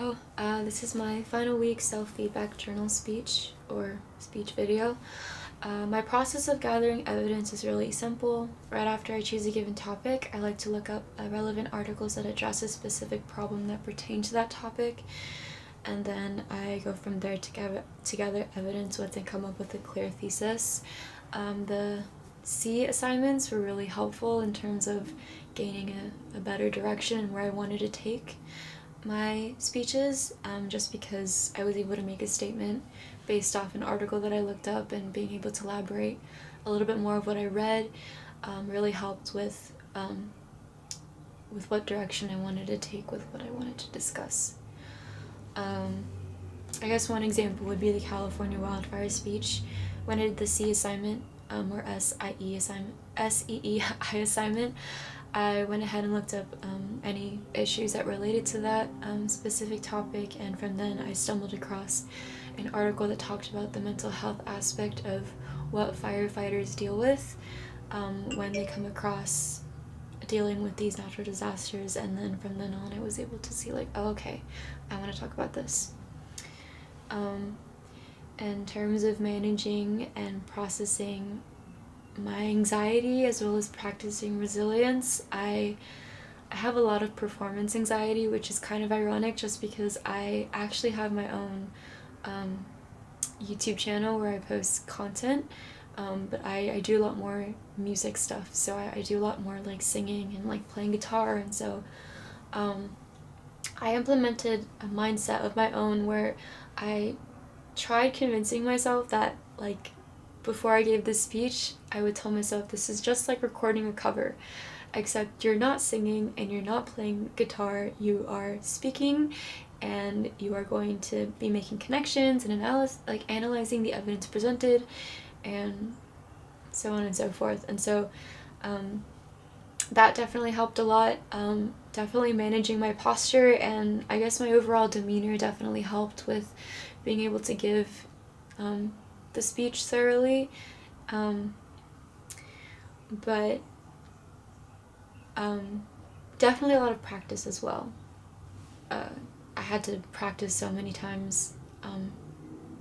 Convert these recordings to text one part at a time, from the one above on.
Hello, this is my final week self-feedback journal speech or speech video. My process of gathering evidence is really simple. Right after I choose a given topic, I like to look up relevant articles that address a specific problem that pertain to that topic, and then I go from there to gather evidence once I come up with a clear thesis. The C assignments were really helpful in terms of gaining a better direction and where I wanted to take my speeches, just because I was able to make a statement based off an article that I looked up, and being able to elaborate a little bit more of what I read really helped with what direction I wanted to take with what I wanted to discuss. I guess one example would be the California wildfire speech. When I did the C assignment, or SEEI assignment, I went ahead and looked up any issues that related to that specific topic, and from then I stumbled across an article that talked about the mental health aspect of what firefighters deal with when they come across dealing with these natural disasters, and then from then on I was able to see like, oh, okay, I want to talk about this. In terms of managing and processing my anxiety as well as practicing resilience, I have a lot of performance anxiety, which is kind of ironic just because I actually have my own YouTube channel where I post content, but I do a lot more music stuff, so I do a lot more like singing and like playing guitar, and so I implemented a mindset of my own where I tried convincing myself that, like, before I gave this speech, I would tell myself this is just like recording a cover, except you're not singing and you're not playing guitar, you are speaking, and you are going to be making connections and analyzing the evidence presented, and so on and so forth. And so that definitely helped a lot. Definitely managing my posture and I guess my overall demeanor definitely helped with being able to give the speech thoroughly. But definitely a lot of practice as well. I had to practice so many times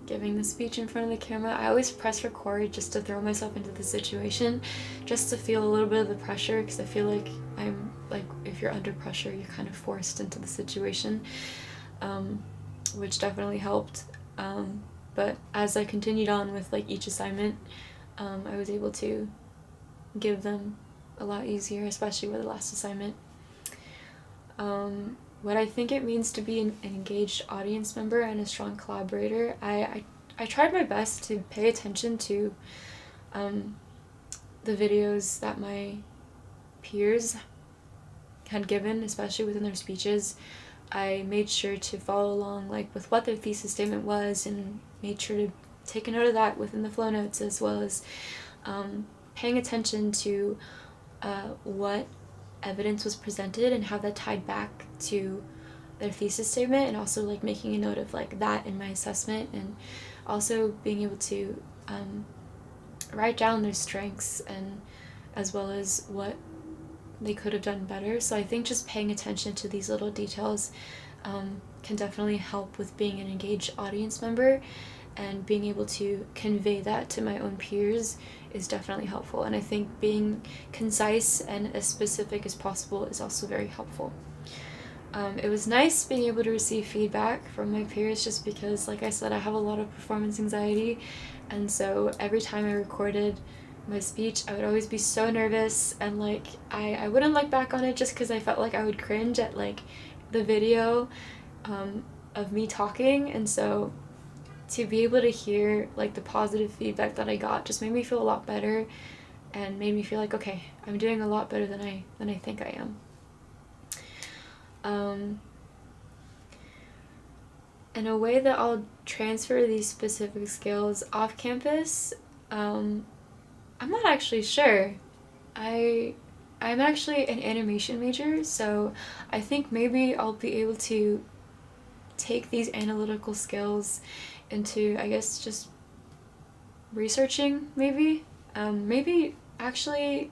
giving the speech in front of the camera. I always press record just to throw myself into the situation, just to feel a little bit of the pressure, because I feel like if you're under pressure, you're kind of forced into the situation, which definitely helped. But as I continued on with like each assignment, I was able to give them a lot easier, especially with the last assignment. What I think it means to be an engaged audience member and a strong collaborator, I tried my best to pay attention to the videos that my peers had given, especially within their speeches. I made sure to follow along like with what their thesis statement was, and made sure to take a note of that within the flow notes, as well as paying attention to what evidence was presented and how that tied back to their thesis statement, and also like making a note of like that in my assessment, and also being able to write down their strengths and as well as what they could have done better. So I think just paying attention to these little details can definitely help with being an engaged audience member, and being able to convey that to my own peers is definitely helpful. And I think being concise and as specific as possible is also very helpful. It was nice being able to receive feedback from my peers, just because, like I said, I have a lot of performance anxiety, and so every time I recorded my speech, I would always be so nervous, and like I wouldn't look back on it just because I felt like I would cringe at like the video of me talking. And so to be able to hear like the positive feedback that I got just made me feel a lot better, and made me feel like, okay, I'm doing a lot better than I think I am. In a way that I'll transfer these specific skills off campus, I'm not actually sure. I'm actually an animation major, so I think maybe I'll be able to take these analytical skills into, I guess, just researching, maybe. Maybe actually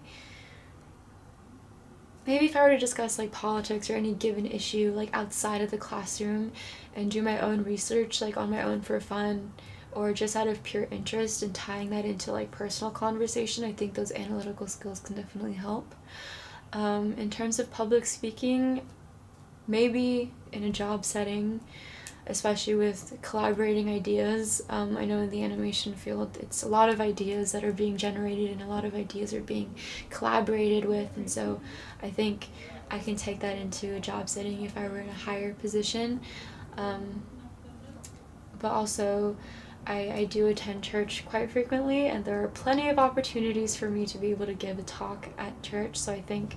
maybe if I were to discuss like politics or any given issue like outside of the classroom and do my own research like on my own for fun or just out of pure interest and tying that into like personal conversation, I think those analytical skills can definitely help. In terms of public speaking, maybe in a job setting, especially with collaborating ideas. I know in the animation field, it's a lot of ideas that are being generated and a lot of ideas are being collaborated with, and so I think I can take that into a job setting if I were in a higher position. But also, I do attend church quite frequently, and there are plenty of opportunities for me to be able to give a talk at church, so I think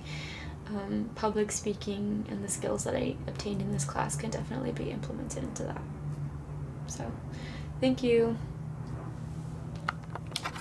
public speaking and the skills that I obtained in this class can definitely be implemented into that. So, thank you.